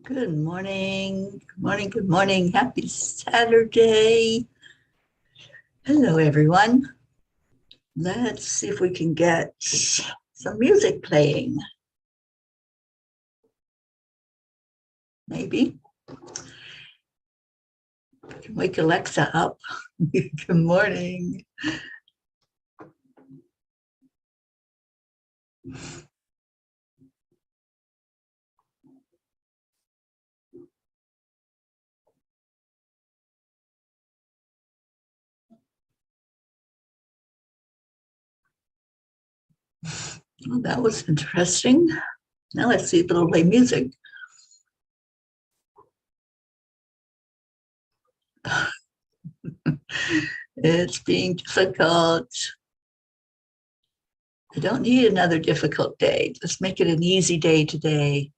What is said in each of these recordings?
Good morning. Good morning. Good morning. Happy Saturday. Hello, everyone. Let's see if we can get some music playing. Maybe. We can wake Alexa up. Good morning. Well, that was interesting. Now let's see if it'll play music. It's being difficult. I don't need another difficult day. Let's make it an easy day today.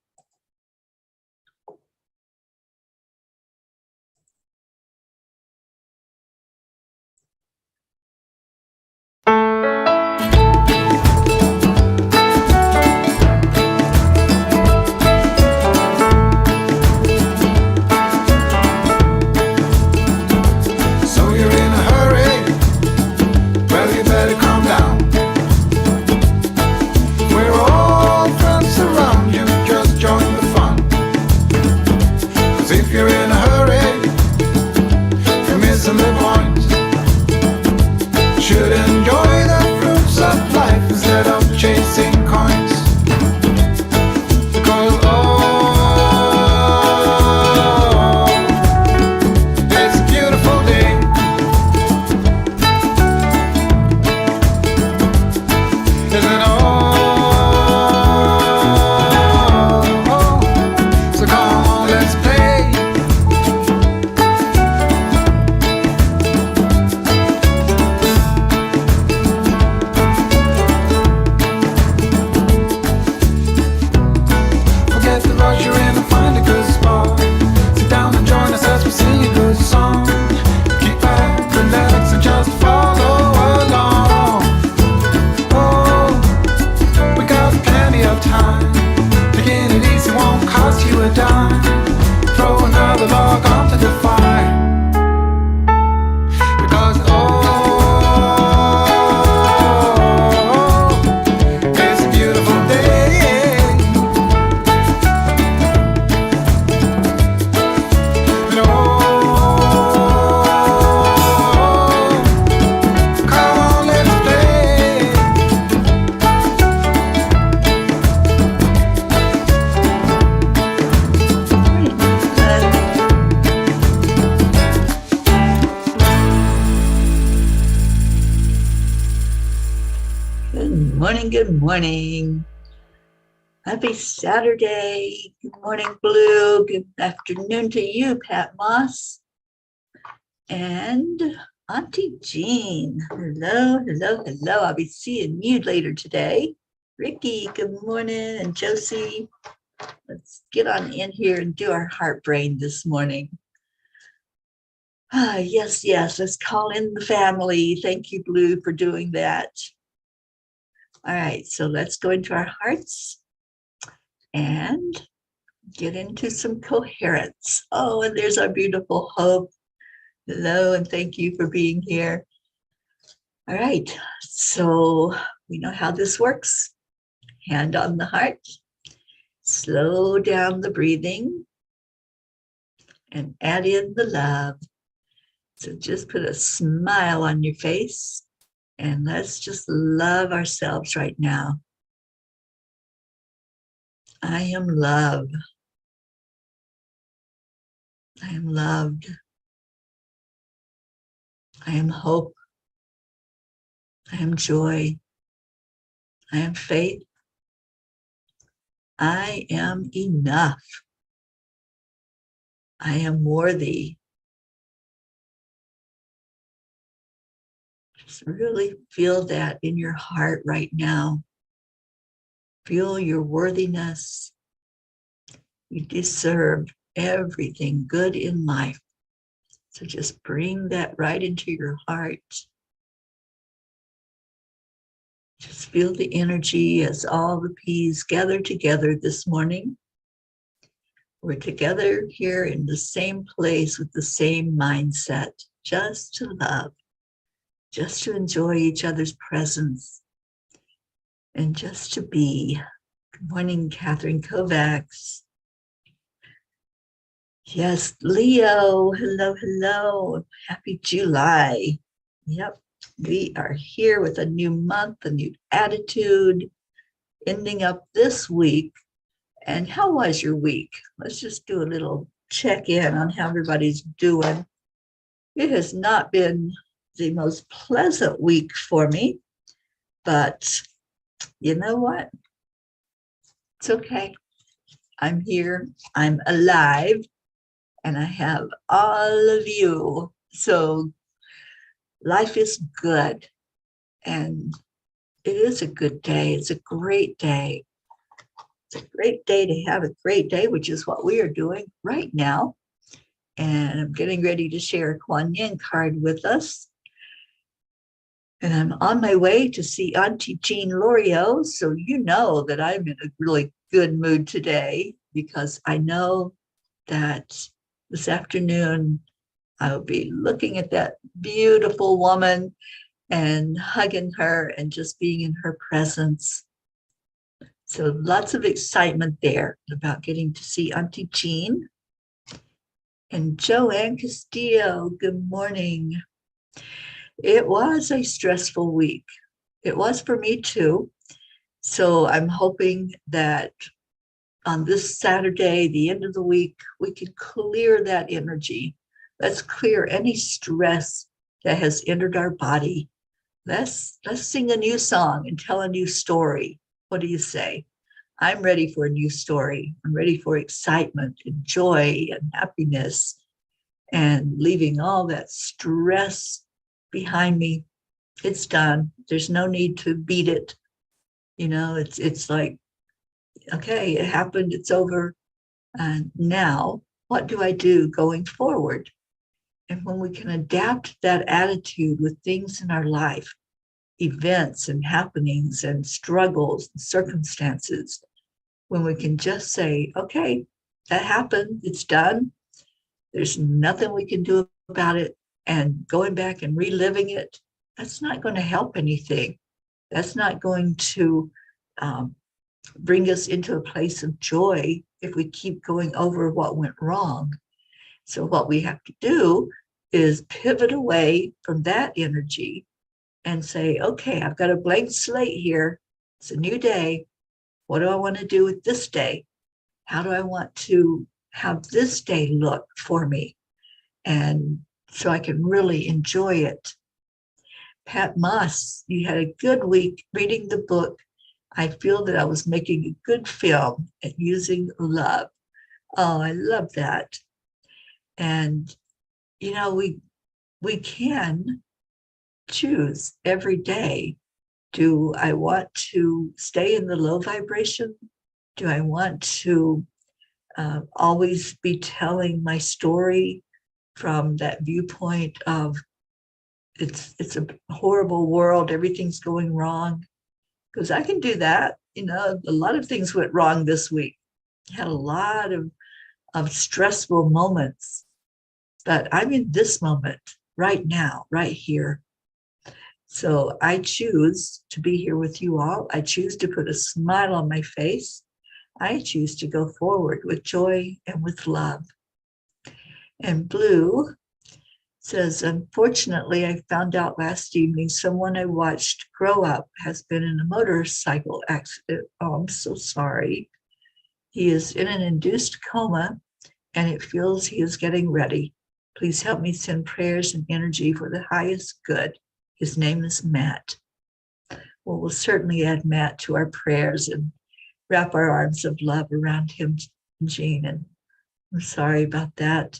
Good morning. Happy Saturday. Good morning, Blue. Good afternoon to you, Pat Moss. And Auntie Jean. Hello, hello, hello. I'll be seeing you later today. Ricky, good morning. And Josie, let's get on in here and do our heart brain this morning. Yes. Let's call in the family. Thank you, Blue, for doing that. All right, so let's go into our hearts and get into some coherence. Oh, and there's our beautiful Hope. Hello, and thank you for being here. All right, so we know how this works. Hand on the heart, slow down the breathing, and add in the love. So just put a smile on your face. And let's just love ourselves right now. I am love. I am loved. I am hope. I am joy. I am faith. I am enough. I am worthy. Just really feel that in your heart right now. Feel your worthiness. You deserve everything good in life. So just bring that right into your heart. Just feel the energy as all the peas gather together this morning. We're together here in the same place with the same mindset, just to love, just to enjoy each other's presence, and just to be. Good morning, Catherine Kovacs. Yes, Leo, hello, hello. Happy July. Yep, we are here with a new month, a new attitude, ending up this week. And how was your week? Let's just do a little check-in on how everybody's doing. It has not been the most pleasant week for me, but you know what? It's okay. I'm here, I'm alive, and I have all of you. So life is good, and it is a good day. It's a great day. It's a great day to have a great day, which is what we are doing right now. And I'm getting ready to share a Kuan Yin card with us. And I'm on my way to see Auntie Jean Lorio. So you know that I'm in a really good mood today, because I know that this afternoon I'll be looking at that beautiful woman and hugging her and just being in her presence. So lots of excitement there about getting to see Auntie Jean. And Joanne Castillo, good morning. It was a stressful week. It was for me too. So I'm hoping that on this Saturday, the end of the week, we can clear that energy. Let's clear any stress that has entered our body. Let's sing a new song and tell a new story. What do you say? I'm ready for a new story. I'm ready for excitement and joy and happiness, and leaving all that stress behind me. It's done. There's no need to beat it. You know, it's like, okay, it happened, it's over. And now, what do I do going forward? And when we can adapt that attitude with things in our life, events and happenings and struggles and circumstances, when we can just say, okay, that happened, it's done. There's nothing we can do about it. And going back and reliving it, that's not going to help anything. That's not going to bring us into a place of joy if we keep going over what went wrong. So what we have to do is pivot away from that energy and say, okay, I've got a blank slate here. It's a new day. What do I want to do with this day? How do I want to have this day look for me? And so I can really enjoy it. Pat Moss, you had a good week reading the book. I feel that I was making a good film at using love. Oh, I love that. And, you know, we can choose every day. Do I want to stay in the low vibration? Do I want to always be telling my story from that viewpoint of it's a horrible world, everything's going wrong? Because I can do that. You know, a lot of things went wrong this week. I had a lot of stressful moments, but I'm in this moment right now, right here. So I choose to be here with you all. I choose to put a smile on my face. I choose to go forward with joy and with love. And Blue says, unfortunately, I found out last evening someone I watched grow up has been in a motorcycle accident. Oh, I'm so sorry. He is in an induced coma, and it feels he is getting ready. Please help me send prayers and energy for the highest good. His name is Matt. Well, we'll certainly add Matt to our prayers and wrap our arms of love around him, Jean. And I'm sorry about that,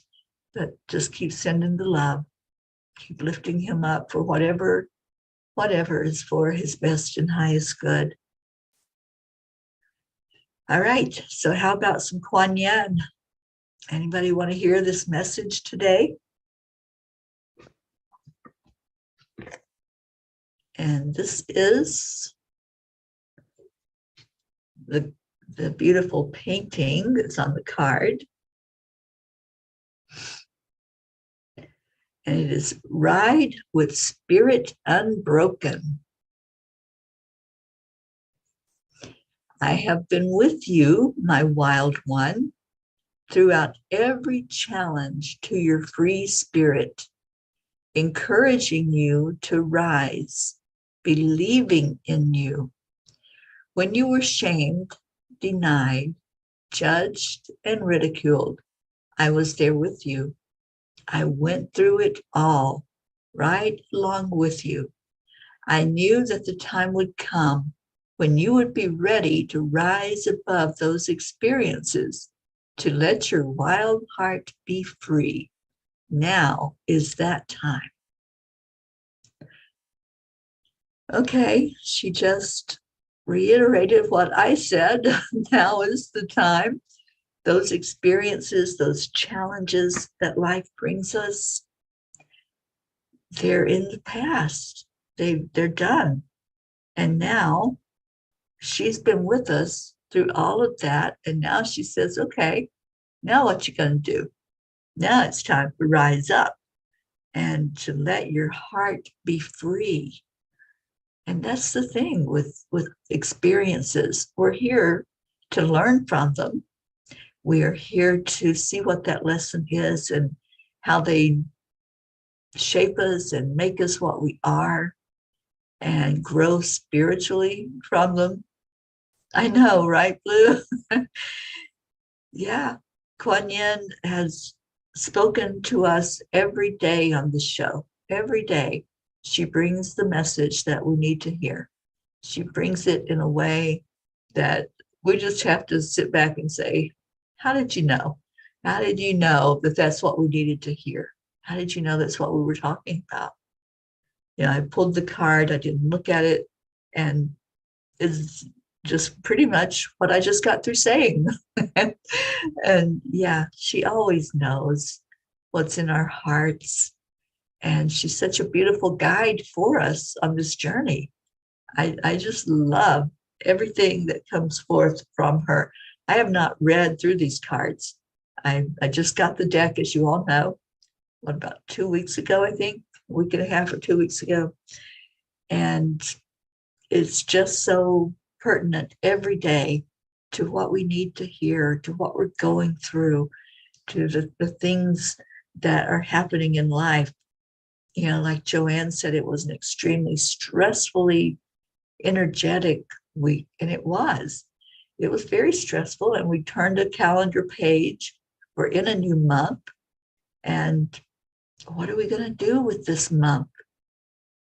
but just keep sending the love. Keep lifting him up for whatever is for his best and highest good. All right, so how about some Kuan Yin? Anybody want to hear this message today? And this is the beautiful painting that's on the card. And it is ride with spirit unbroken. I have been with you, my wild one, throughout every challenge to your free spirit, encouraging you to rise, believing in you. When you were shamed, denied, judged, and ridiculed, I was there with you. I went through it all, right along with you. I knew that the time would come when you would be ready to rise above those experiences, to let your wild heart be free. Now is that time. Okay, she just reiterated what I said. Now is the time. Those experiences, those challenges that life brings us, they're in the past. They're done. And now she's been with us through all of that. And now she says, okay, now what you gonna do? Now it's time to rise up and to let your heart be free. And that's the thing with experiences. We're here to learn from them. We are here to see what that lesson is and how they shape us and make us what we are and grow spiritually from them. I know, right, Blue? Yeah. Kuan Yin has spoken to us every day on the show. Every day, she brings the message that we need to hear. She brings it in a way that we just have to sit back and say, how did you know? How did you know that that's what we needed to hear? How did you know that's what we were talking about? You know, I pulled the card, I didn't look at it, and it's just pretty much what I just got through saying. And yeah, she always knows what's in our hearts. And she's such a beautiful guide for us on this journey. I just love everything that comes forth from her. I have not read through these cards. I just got the deck, as you all know, what, about 2 weeks ago, I think, a week and a half or 2 weeks ago. And it's just so pertinent every day to what we need to hear, to what we're going through, to the things that are happening in life. You know, like Joanne said, it was an extremely stressfully energetic week, and it was. It was very stressful, and we turned a calendar page. We're in a new month, and what are we going to do with this month?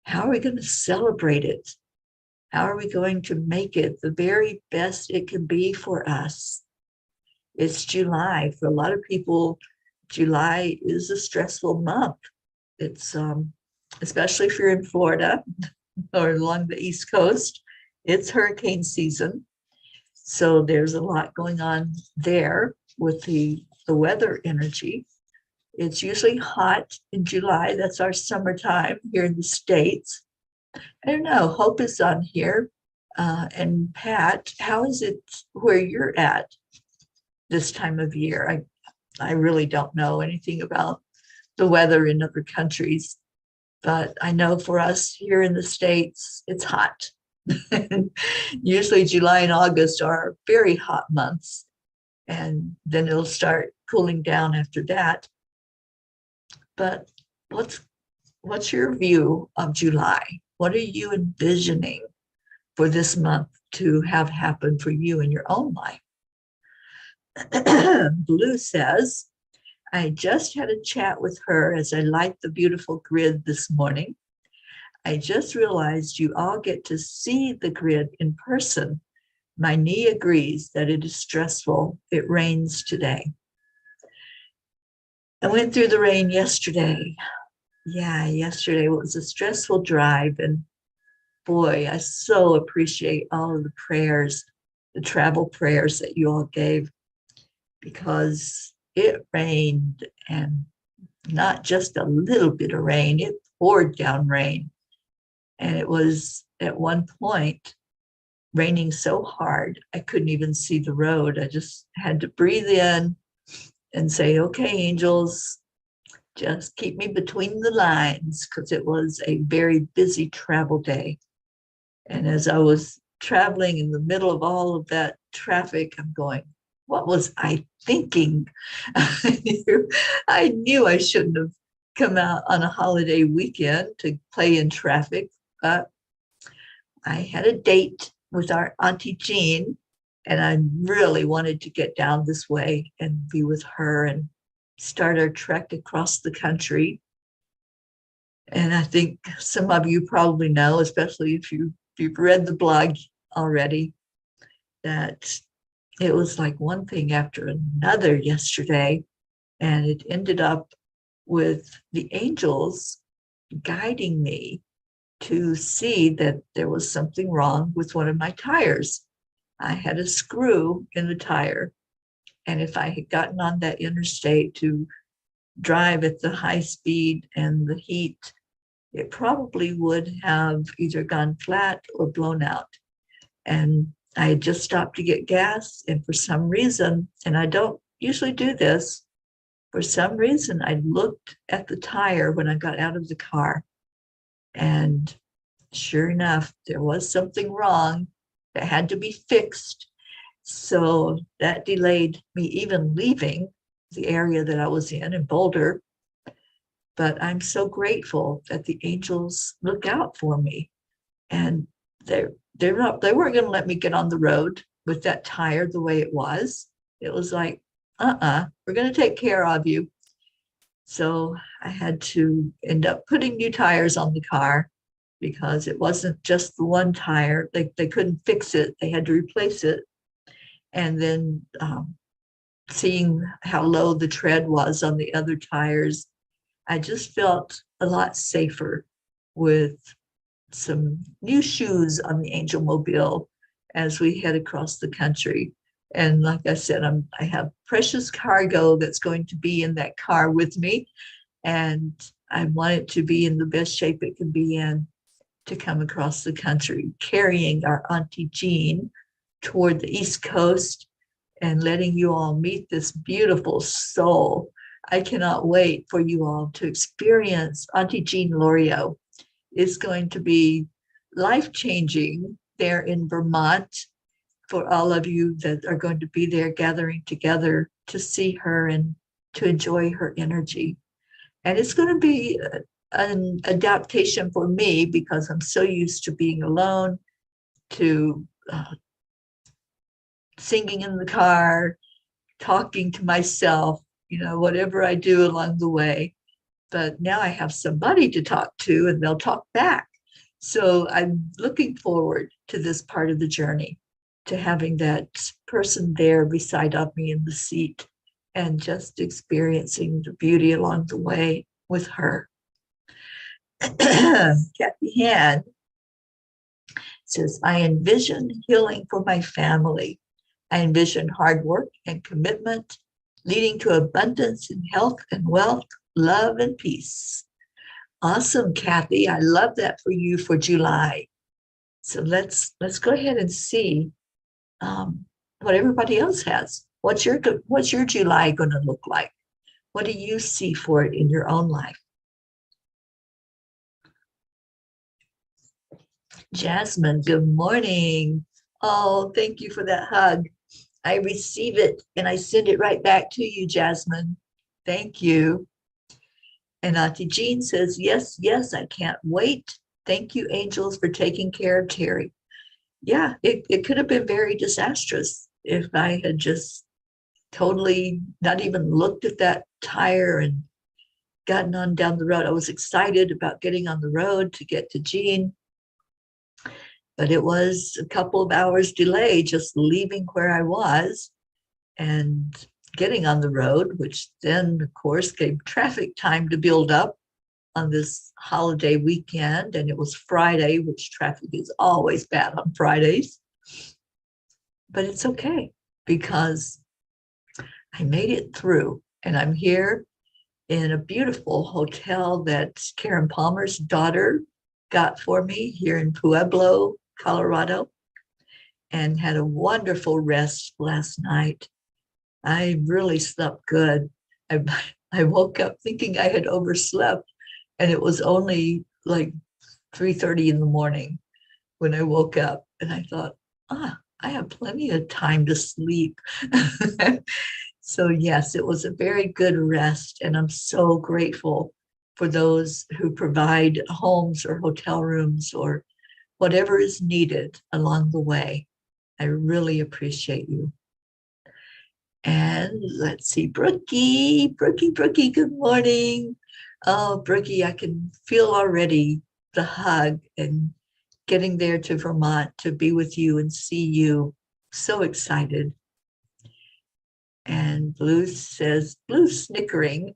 How are we going to celebrate it? How are we going to make it the very best it can be for us? It's July. For a lot of people, July is a stressful month. It's especially if you're in Florida or along the East Coast, it's hurricane season. So there's a lot going on there with the weather energy. It's usually hot in July. That's our summertime here in the States. I don't know, Hope is on here. And Pat, how is it where you're at this time of year? I really don't know anything about the weather in other countries, but I know for us here in the States, it's hot. Usually July and August are very hot months, and then it'll start cooling down after that. But what's your view of July? What are you envisioning for this month to have happen for you in your own life? Blue says, I just had a chat with her as I liked the beautiful grid this morning. I just realized you all get to see the grid in person. My knee agrees that it is stressful. It rains today. I went through the rain yesterday. Yeah, yesterday it was a stressful drive. And boy, I so appreciate all of the prayers, the travel prayers that you all gave, because it rained, and not just a little bit of rain, it poured down rain. And it was at one point raining so hard, I couldn't even see the road. I just had to breathe in and say, okay, angels, just keep me between the lines, because it was a very busy travel day. And as I was traveling in the middle of all of that traffic, I'm going, what was I thinking? I knew I shouldn't have come out on a holiday weekend to play in traffic, but I had a date with our Auntie Jean, and I really wanted to get down this way and be with her and start our trek across the country. And I think some of you probably know, especially if you've read the blog already, that it was like one thing after another yesterday, and it ended up with the angels guiding me to see that there was something wrong with one of my tires. I had a screw in the tire, and if I had gotten on that interstate to drive at the high speed and the heat, it probably would have either gone flat or blown out. And I had just stopped to get gas, and for some reason, and I don't usually do this, for some reason, I looked at the tire when I got out of the car, and sure enough, there was something wrong that had to be fixed. So that delayed me even leaving the area that I was in Boulder. But I'm so grateful that the angels look out for me, and they weren't going to let me get on the road with that tire the way it was. It was like, we're going to take care of you. So I had to end up putting new tires on the car, because it wasn't just the one tire. They couldn't fix it. They had to replace it. And then seeing how low the tread was on the other tires, I just felt a lot safer with some new shoes on the Angel Mobile as we head across the country. And like I said, I have precious cargo that's going to be in that car with me, and I want it to be in the best shape it can be in to come across the country, carrying our Auntie Jean toward the East Coast and letting you all meet this beautiful soul. I cannot wait for you all to experience Auntie Jean Lorio. It's going to be life-changing there in Vermont for all of you that are going to be there gathering together to see her and to enjoy her energy. And it's going to be an adaptation for me, because I'm so used to being alone, to singing in the car, talking to myself, whatever I do along the way. But now I have somebody to talk to, and they'll talk back. So I'm looking forward to this part of the journey, to having that person there beside of me in the seat and just experiencing the beauty along the way with her. Kathy Han says, I envision healing for my family. I envision hard work and commitment leading to abundance in health and wealth, love and peace. Awesome, Kathy. I love that for you for July. So let's go ahead and see what everybody else has. What's your July going to look like? What do you see for it in your own life? Jasmine, good morning. Oh, thank you for that hug. I receive it and I send it right back to you, Jasmine. Thank you. And Auntie Jean says, yes, yes, I can't wait. Thank you, angels, for taking care of Teri. Yeah, it could have been very disastrous if I had just totally not even looked at that tire and gotten on down the road. I was excited about getting on the road to get to Jean, but it was a couple of hours delay just leaving where I was and getting on the road, which then, of course, gave traffic time to build up on this holiday weekend. And it was Friday, which traffic is always bad on Fridays. But it's okay, because I made it through, and I'm here in a beautiful hotel that Karen Palmer's daughter got for me here in Pueblo, Colorado, and had a wonderful rest last night. I really slept good. I, I woke up thinking I had overslept, and it was only like 3:30 in the morning when I woke up, and I thought, I have plenty of time to sleep. So yes, it was a very good rest, and I'm so grateful for those who provide homes or hotel rooms or whatever is needed along the way. I really appreciate you. And let's see, Brookie, good morning. Oh, Brookie, I can feel already the hug and getting there to Vermont to be with you and see you. So excited. And Blue's snickering,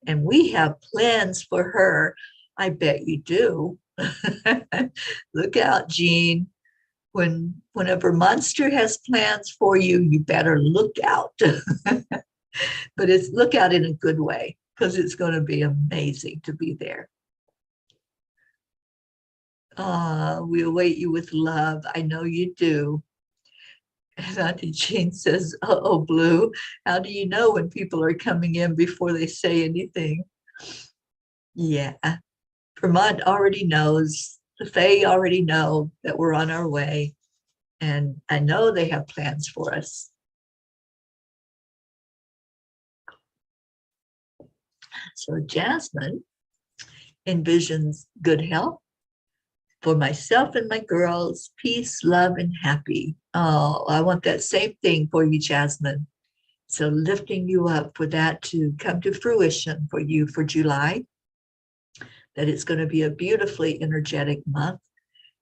and we have plans for her. I bet you do. Look out, Jean. Whenever Monster has plans for you, you better look out. But it's look out in a good way, because it's going to be amazing to be there. We await you with love. I know you do. And Auntie Jean says, oh, Blue, how do you know when people are coming in before they say anything? Yeah, Vermont already knows. The Fae already know that we're on our way. And I know they have plans for us. So Jasmine envisions good health for myself and my girls, peace, love, and happy. Oh, I want that same thing for you, Jasmine. So lifting you up for that to come to fruition for you for July, that it's going to be a beautifully energetic month,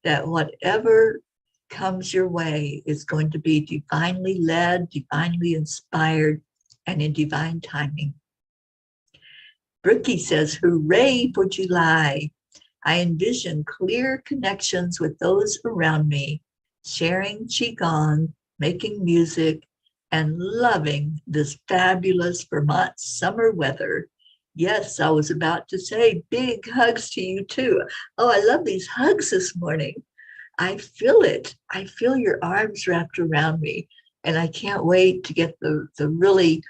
that whatever comes your way is going to be divinely led, divinely inspired, and in divine timing. Brookie says, hooray for July. I envision clear connections with those around me, sharing Qigong, making music, and loving this fabulous Vermont summer weather. Yes, I was about to say big hugs to you too. Oh, I love these hugs this morning. I feel it. I feel your arms wrapped around me, and I can't wait to get the really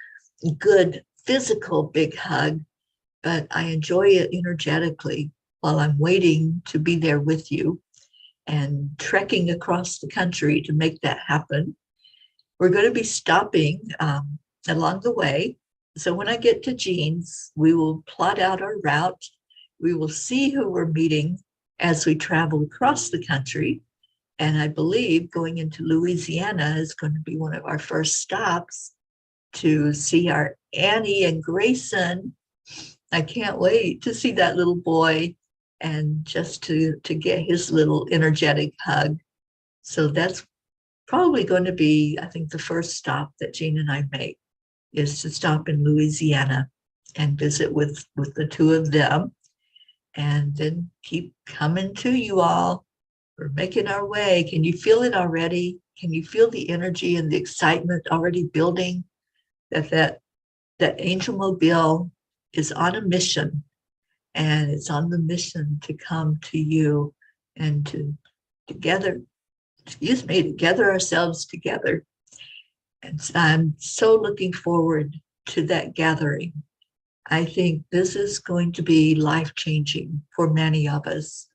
good physical big hug, but I enjoy it energetically while I'm waiting to be there with you and trekking across the country to make that happen. We're going to be stopping along the way. So when I get to Jean's, we will plot out our route. We will see who we're meeting as we travel across the country. And I believe going into Louisiana is going to be one of our first stops to see our Annie and Grayson. I can't wait to see that little boy and just to get his little energetic hug. So that's probably going to be, I think, the first stop that Jean and I make is to stop in Louisiana and visit with the two of them, and then keep coming to you all. We're making our way. Can you feel it already? Can you feel the energy and the excitement already building? That angel mobile is on a mission, and it's on the mission to come to you and to gather ourselves together. And I'm so looking forward to that gathering. I think this is going to be life-changing for many of us.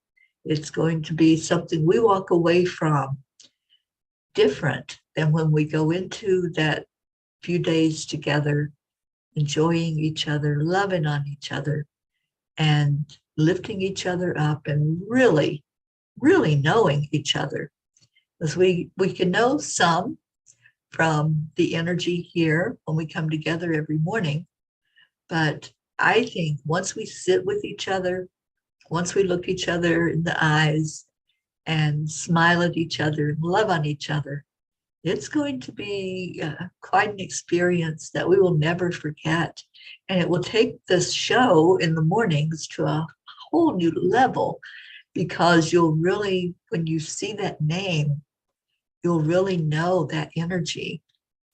It's going to be something we walk away from different than when we go into that few days together, enjoying each other, loving on each other, and lifting each other up, and really, really knowing each other. Because we can know some from the energy here when we come together every morning. But I think once we sit with each other, once we look each other in the eyes and smile at each other and love on each other, it's going to be quite an experience that we will never forget. And it will take this show in the mornings to a whole new level, because you'll really, when you see that name, you'll really know that energy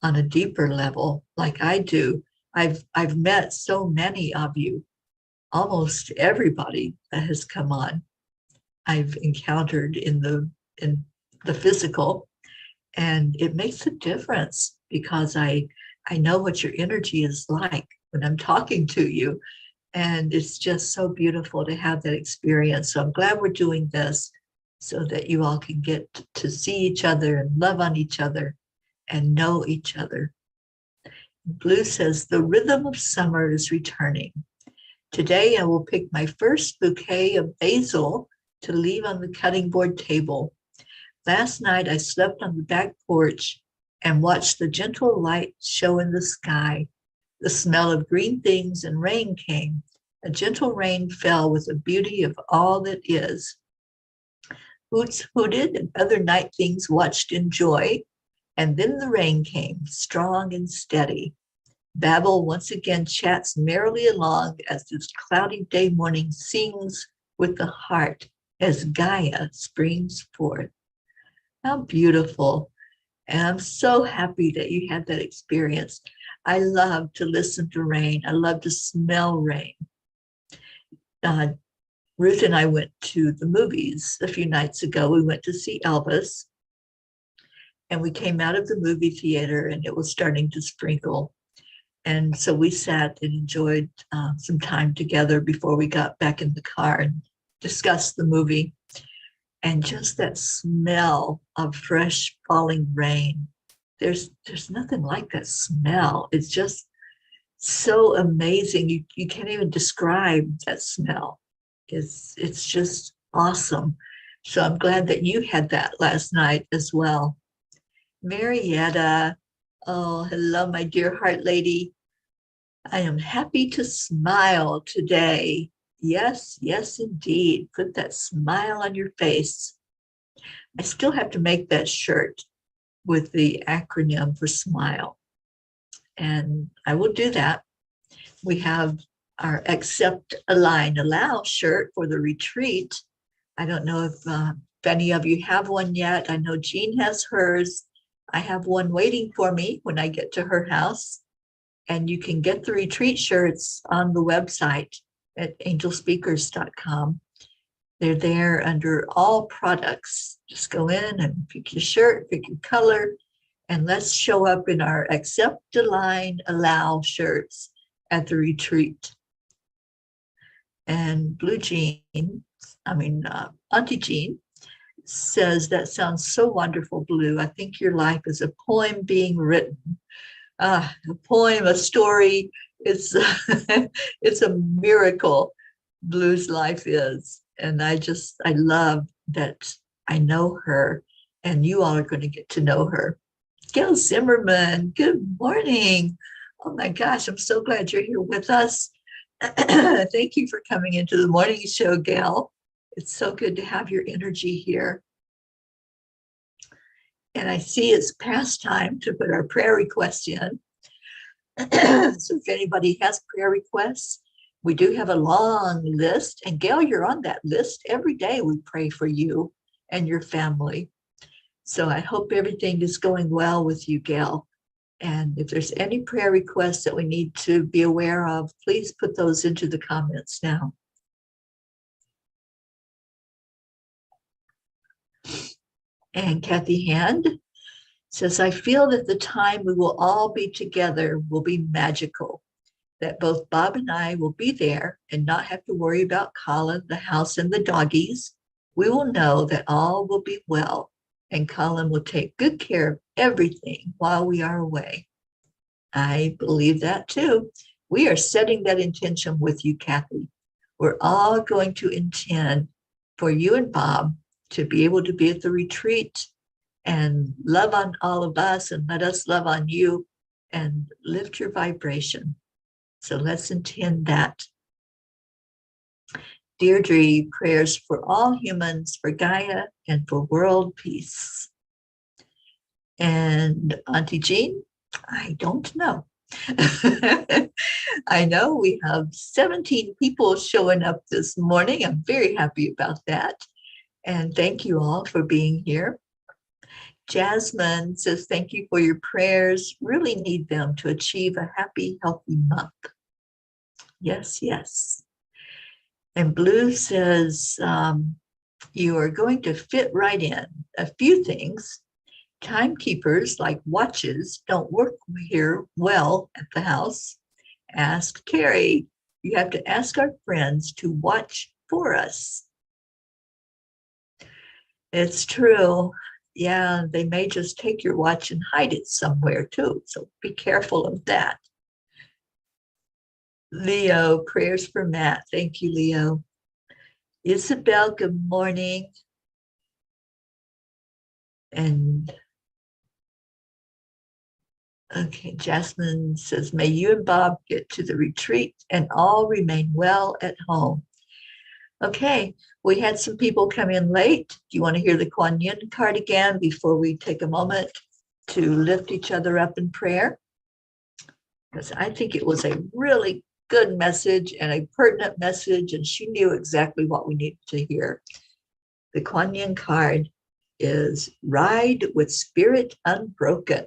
on a deeper level, like I do. I've met so many of you, almost everybody that has come on, I've encountered in the physical, and it makes a difference because I I know what your energy is like when I'm talking to you. And it's just so beautiful to have that experience. So I'm glad we're doing this so that you all can get to see each other and love on each other and know each other. Blue says, the rhythm of summer is returning. Today I will pick my first bouquet of basil to leave on the cutting board table. Last night I slept on the back porch and watched the gentle light show in the sky. The smell of green things and rain came. A gentle rain fell with the beauty of all that is. Hoots hooted and other night things watched in joy. And then the rain came, strong and steady. Babel once again chats merrily along as this cloudy day morning sings with the heart as Gaia springs forth. How beautiful. And I'm so happy that you had that experience. I love to listen to rain. I love to smell rain. Ruth and I went to the movies a few nights ago. We went to see Elvis. And we came out of the movie theater and it was starting to sprinkle. And so we sat and enjoyed some time together before we got back in the car and discussed the movie. And just that smell of fresh falling rain, there's nothing like that smell. It's just so amazing. You can't even describe that smell. It's just awesome. So I'm glad that you had that last night as well. Marietta, oh, hello, my dear heart lady. I am happy to smile today. Yes, yes, indeed. Put that smile on your face. I still have to make that shirt with the acronym for SMILE. And I will do that. We have our Accept, Align, Allow shirt for the retreat. I don't know if any of you have one yet. I know Jean has hers. I have one waiting for me when I get to her house. And you can get the retreat shirts on the website at angelspeakers.com. They're there under all products. Just go in and pick your shirt, pick your color, and let's show up in our Accept, Align, Allow shirts at the retreat. And Auntie Jean says, that sounds so wonderful, Blue. I think your life is a poem being written. A poem, a story, it's it's a miracle. Blue's life is. And I love that I know her and you all are going to get to know her. Gail Zimmerman, good morning. Oh my gosh, I'm so glad you're here with us. Thank you for coming into the morning show, Gail. It's so good to have your energy here. And I see it's past time to put our prayer requests in. So if anybody has prayer requests, we do have a long list. And Gail, you're on that list. Every day we pray for you and your family. So I hope everything is going well with you, Gail. And if there's any prayer requests that we need to be aware of, please put those into the comments now. And Kathy Hand says, I feel that the time we will all be together will be magical, that both Bob and I will be there and not have to worry about Colin, the house, and the doggies. We will know that all will be well, and Colin will take good care of everything while we are away. I believe that too. We are setting that intention with you, Kathy. We're all going to intend for you and Bob to be able to be at the retreat and love on all of us and let us love on you and lift your vibration. So let's intend that. Deirdre, prayers for all humans, for Gaia, and for world peace. And Auntie Jean, I don't know. I know we have 17 people showing up this morning. I'm very happy about that. And thank you all for being here. Jasmine says, thank you for your prayers. Really need them to achieve a happy, healthy month. Yes, yes. And Blue says, you are going to fit right in. A few things. Timekeepers like watches don't work here well at the house. Ask Teri. You have to ask our friends to watch for us. It's true. Yeah, they may just take your watch and hide it somewhere too. So be careful of that. Leo, prayers for Matt. Thank you, Leo. Isabel, good morning. And okay, Jasmine says, may you and Bob get to the retreat and all remain well at home. Okay, we had some people come in late. Do you want to hear the Kuan Yin card again before we take a moment to lift each other up in prayer? Because I think it was a really good message and a pertinent message, and she knew exactly what we needed to hear. The Kuan Yin card is Ride with Spirit Unbroken.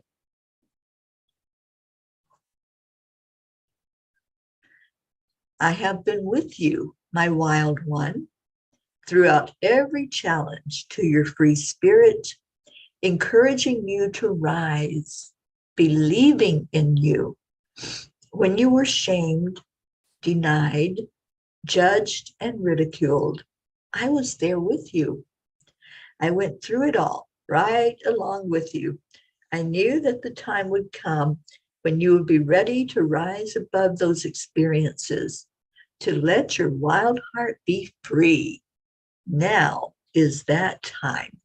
I have been with you, my wild one, throughout every challenge to your free spirit, encouraging you to rise, believing in you. When you were shamed, denied, judged, and ridiculed, I was there with you. I went through it all, right along with you. I knew that the time would come when you would be ready to rise above those experiences, to let your wild heart be free. Now is that time.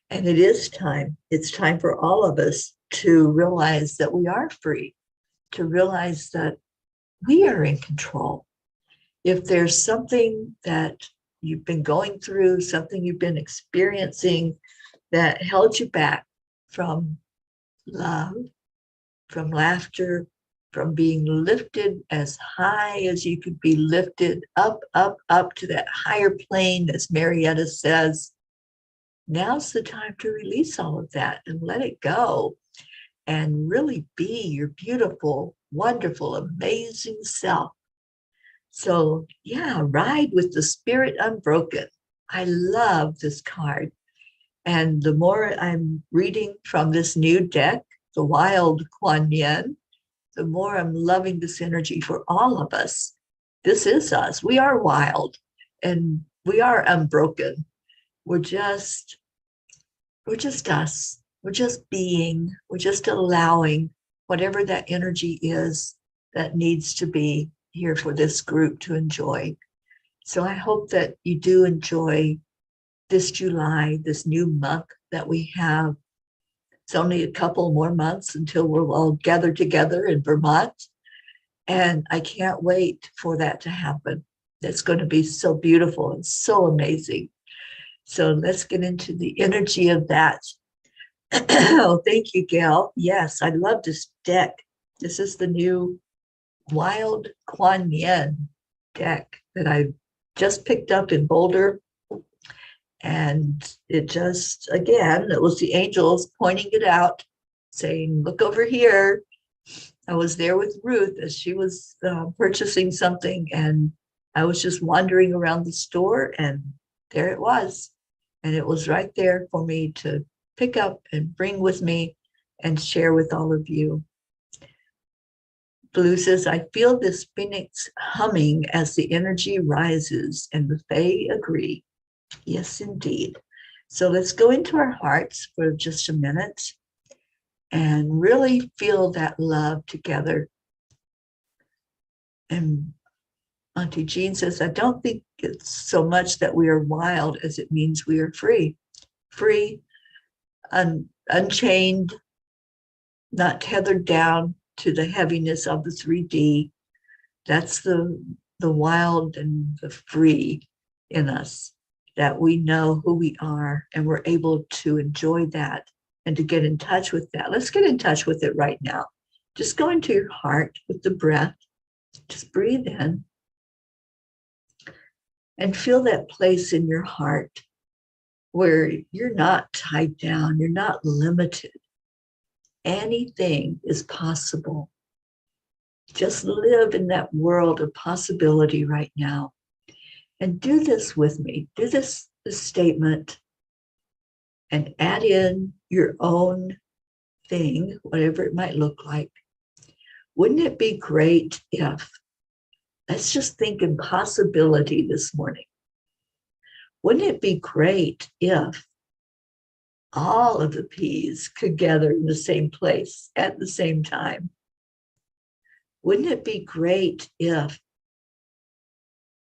And it is time. It's time for all of us to realize that we are free, to realize that we are in control. If there's something that you've been going through, something you've been experiencing that held you back from love, from laughter, from being lifted as high as you could be lifted, up, up, up to that higher plane, as Marietta says, now's the time to release all of that and let it go and really be your beautiful, wonderful, amazing self. So yeah, ride with the spirit unbroken. I love this card. And the more I'm reading from this new deck, the Wild Kuan Yin, the more I'm loving this energy for all of us. This is us. We are wild and we are unbroken. We're just us. We're just being. We're just allowing whatever that energy is that needs to be here for this group to enjoy. So I hope that you do enjoy this July, this new month that we have. It's only a couple more months until we'll all gather together in Vermont. And I can't wait for that to happen. That's going to be so beautiful and so amazing. So let's get into the energy of that. Oh, thank you, Gail. Yes, I love this deck. This is the new Wild Kuan Yin deck that I just picked up in Boulder. And it just, again, it was the angels pointing it out, saying, look over here. I was there with Ruth as she was purchasing something, and I was just wandering around the store, and there it was. And it was right there for me to pick up and bring with me and share with all of you. Blue says, I feel this phoenix humming as the energy rises, and the Fae agree. Yes, indeed. So let's go into our hearts for just a minute and really feel that love together. And Auntie Jean says, I don't think it's so much that we are wild as it means we are free. Free, unchained, not tethered down to the heaviness of the 3D. That's the wild and the free in us, that we know who we are and we're able to enjoy that and to get in touch with that. Let's get in touch with it right now. Just go into your heart with the breath. Just breathe in and feel that place in your heart where you're not tied down, you're not limited. Anything is possible. Just live in that world of possibility right now. And do this with me. Do this statement and add in your own thing, whatever it might look like. Wouldn't it be great if, let's just think in possibility this morning. Wouldn't it be great if all of the peas could gather in the same place at the same time? Wouldn't it be great if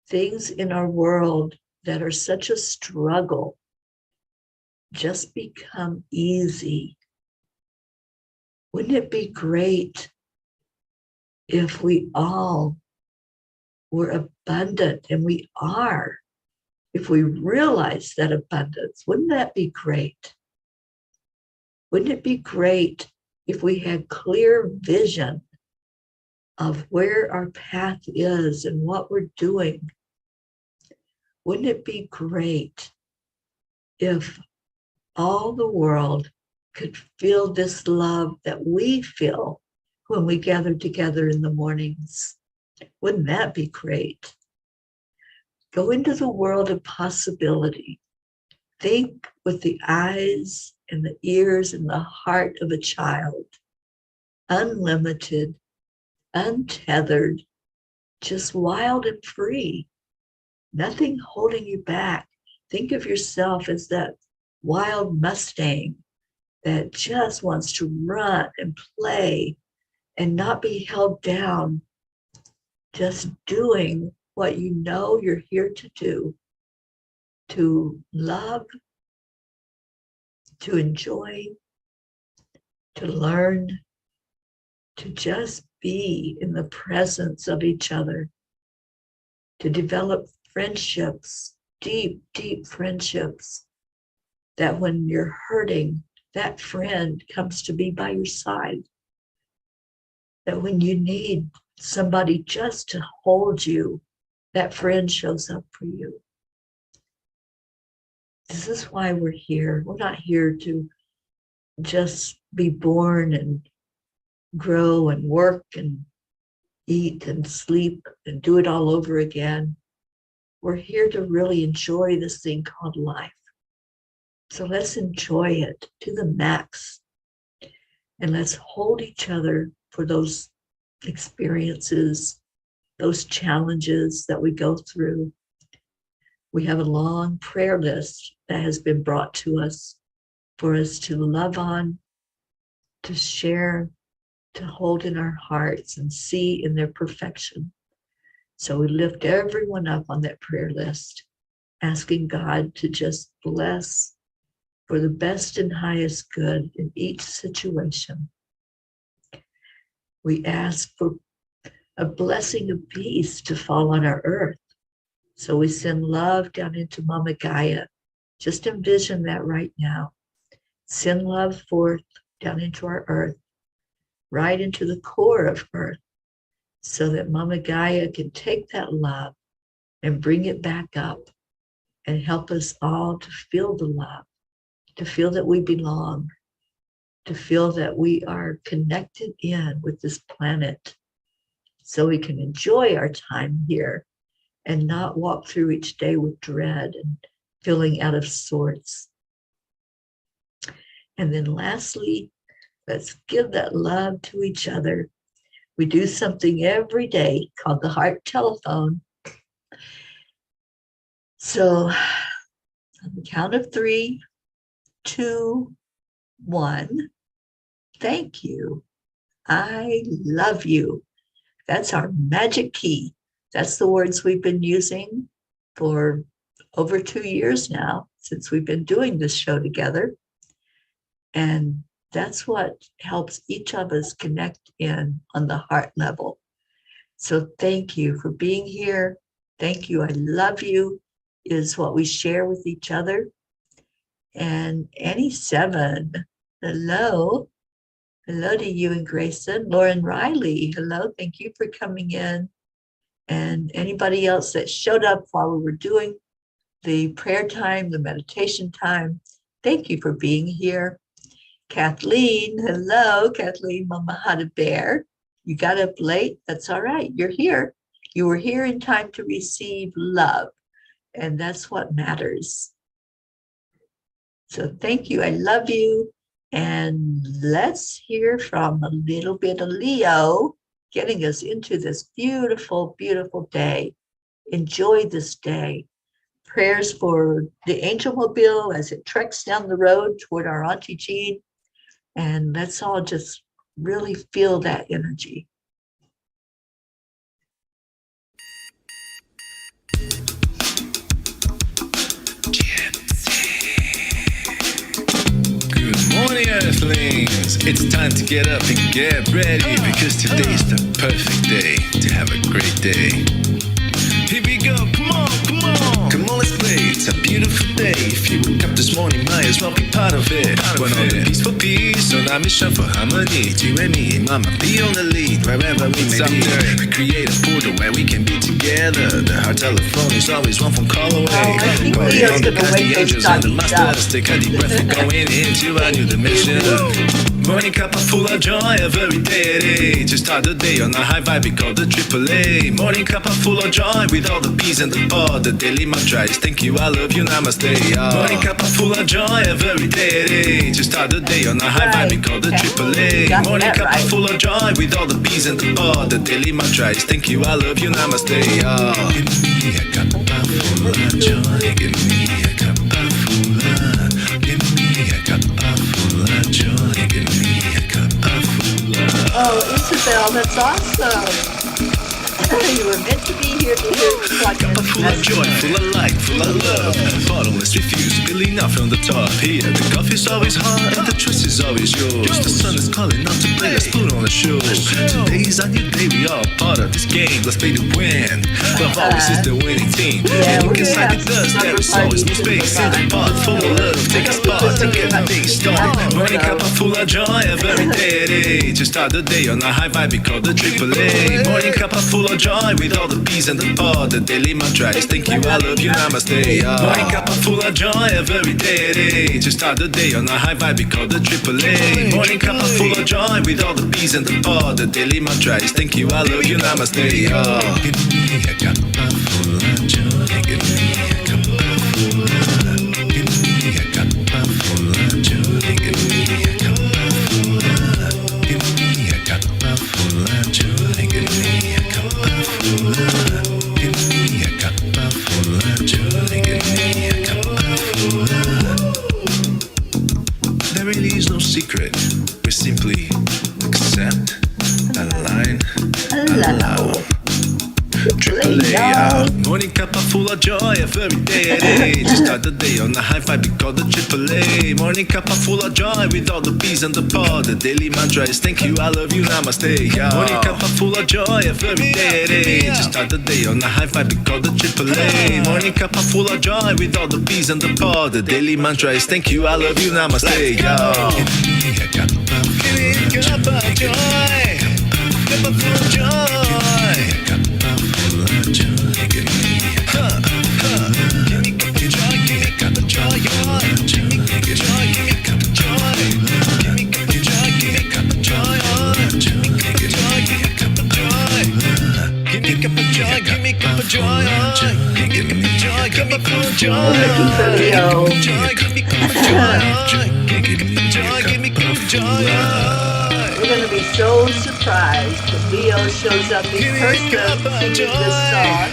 things in our world that are such a struggle just become easy? Wouldn't it be great if we all were abundant, and we are, if we realize that abundance? Wouldn't that be great? Wouldn't it be great if we had clear vision of where our path is and what we're doing? Wouldn't it be great if all the world could feel this love that we feel when we gather together in the mornings? Wouldn't that be great? Go into the world of possibility. Think with the eyes and the ears and the heart of a child. Unlimited, untethered, just wild and free. Nothing holding you back. Think of yourself as that wild Mustang that just wants to run and play and not be held down, just doing what you know you're here to do, to love, to enjoy, to learn, to just be in the presence of each other, to develop friendships, deep, deep friendships, that when you're hurting, that friend comes to be by your side. That when you need somebody just to hold you, that friend shows up for you. This is why we're here. We're not here to just be born and grow and work and eat and sleep and do it all over again. We're here to really enjoy this thing called life. So let's enjoy it to the max. And let's hold each other for those experiences, those challenges that we go through. We have a long prayer list that has been brought to us for us to love on, to share, to hold in our hearts and see in their perfection. So we lift everyone up on that prayer list, asking God to just bless for the best and highest good in each situation. We ask for a blessing of peace to fall on our earth. So we send love down into Mama Gaia. Just envision that right now. Send love forth down into our earth, right into the core of earth, so that Mama Gaia can take that love and bring it back up and help us all to feel the love, to feel that we belong, to feel that we are connected in with this planet, so we can enjoy our time here and not walk through each day with dread and feeling out of sorts. And then lastly, let's give that love to each other. We do something every day called the heart telephone. So on the count of 3, 2, 1, thank you. I love you. That's our magic key. That's the words we've been using for over 2 years now, since we've been doing this show together. And that's what helps each of us connect in on the heart level. So thank you for being here. Thank you. I love you is what we share with each other. And Annie 7, hello. Hello to you and Grayson. Lauren Riley, hello. Thank you for coming in. And anybody else that showed up while we were doing the prayer time, the meditation time, thank you for being here. Kathleen, hello. Kathleen Mamahata Bear. You got up late. That's all right. You're here. You were here in time to receive love. And that's what matters. So thank you. I love you. And let's hear from a little bit of Leo getting us into this beautiful, beautiful day. Enjoy this day. Prayers for the Angel Mobile as it treks down the road toward our Auntie Jean. And let's all just really feel that energy. Good morning, Earthlings. It's time to get up and get ready because today's the perfect day to have a great day. Here we go, come on, come on. Come on, let's play, it's a beautiful day. If you woke up this morning, might as well be part of it. We're on the peace for peace, on our mission for harmony. You and me, mama, be on the lead, wherever we may be. We create a portal where we can be together. The heart telephone is always one phone call away. I think Leo's gonna wake those doggies up. Take a deep breath and going into a new dimension. Morning Cuppa Fulla Joy, every day. To start the day on a high vibe, we call the AAA. Morning Cuppa Fulla Joy, with all the peas and the pod. The daily mantra is thank you, I love you, namaste. Morning Cuppa Fulla Joy, every day. To start the day on a high vibe, we call the AAA. Morning Cuppa Fulla Joy, with all the peas and the pod. The daily mantra is thank you, I love you, namaste. Give me a cuppa full of joy. Give me a cuppa full of. Give me a cuppa full of joy. Give me a cuppa full of. Oh, Isabel, that's awesome. You were meant to be here to hear this Cuppa full of joy, full of light, full of love. Bottomless refuse, spilling out from the top. Here, the coffee's always hot and the choice is always yours. The sun is calling out to play, let's put on the show. Today's a new day, we all part of this game. Let's play to win. Love always is the winning team. And look inside the dust, there is always more space. In the pot full of love, take a spot to get the day started. Morning Cuppa full of joy, every day. To start the day on a high vibe, we call the AAA. Morning Cuppa full of joy, with all the peas and the pod. The daily mantra is thank you, I love you, namaste. Morning Cuppa full of joy, every day. To start the day on a high vibe, we call the AAA. Morning Cuppa full of joy, with all the peas and the pod. The daily mantra is thank you, I love you, namaste. Give me a cuppa full of joy. Give me a cuppa full of. Give me a cuppa full of joy. Give me a cuppa full of. Give me a cuppa full of joy. Give me a cuppa full of. Give me a cuppa full of joy. Give me a cuppa full of. There really is no secret. We simply accept, align, allow. AAA, morning Cuppa full of joy, every day. To start the day on a high vibe, we call the AAA. Morning Cuppa full of joy, with all the peas and the pod. The daily mantra is thank you, I love you, namaste. Morning Cuppa full of joy, every day. To start the day on a high vibe, we call the AAA. Morning Cuppa full of joy, with all the peas and the pod. The daily mantra is thank you, I love you, namaste. Give me a cuppa full of joy. Cuppa full of joy. Give me a cuppa joy, give me a cuppa joy, give me a cuppa joy, give me a cuppa joy, give me a cuppa joy, give me a cuppa joy, give me a cuppa joy, give me a cuppa joy, give me a cuppa joy, give me a cuppa joy, give me a cuppa joy, give me a cuppa joy, give me a cuppa joy, give me a cuppa joy. We're going to be so surprised when Leo shows up in person singing this song.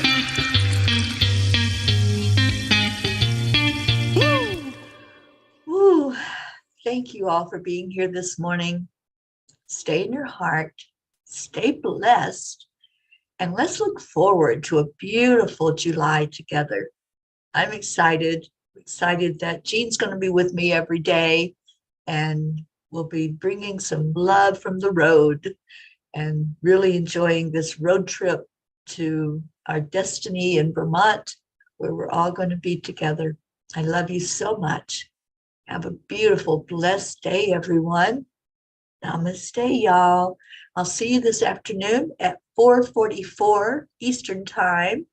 Woo! Thank you all for being here this morning. Stay in your heart, stay blessed, and let's look forward to a beautiful July together. I'm excited that Jean's going to be with me every day, and we'll be bringing some love from the road and really enjoying this road trip to our destiny in Vermont, where we're all going to be together. I love you so much. Have a beautiful, blessed day, everyone. Namaste, y'all. I'll see you this afternoon at 4:44 Eastern Time,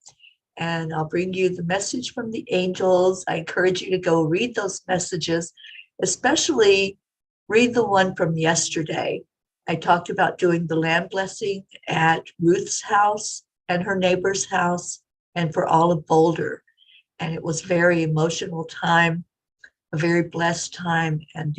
and I'll bring you the message from the angels. I encourage you to go read those messages, especially read the one from yesterday. I talked about doing the land blessing at Ruth's house and her neighbor's house and for all of Boulder. And it was a very emotional time. a very blessed time and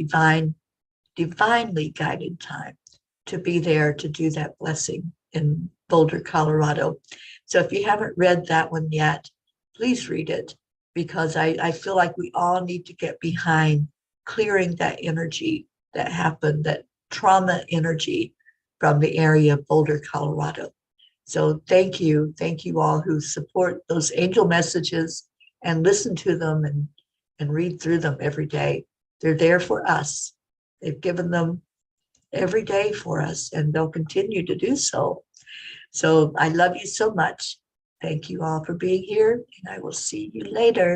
divinely guided time to be there to do that blessing in Boulder, Colorado. So if you haven't read that one yet, please read it, because I feel like we all need to get behind clearing that energy that happened, that trauma energy from the area of Boulder, Colorado. So thank you all who support those angel messages and listen to them and read through them every day. They're there for us. They've given them every day for us, and they'll continue to do so. So I love you so much. Thank you all for being here, and I will see you later.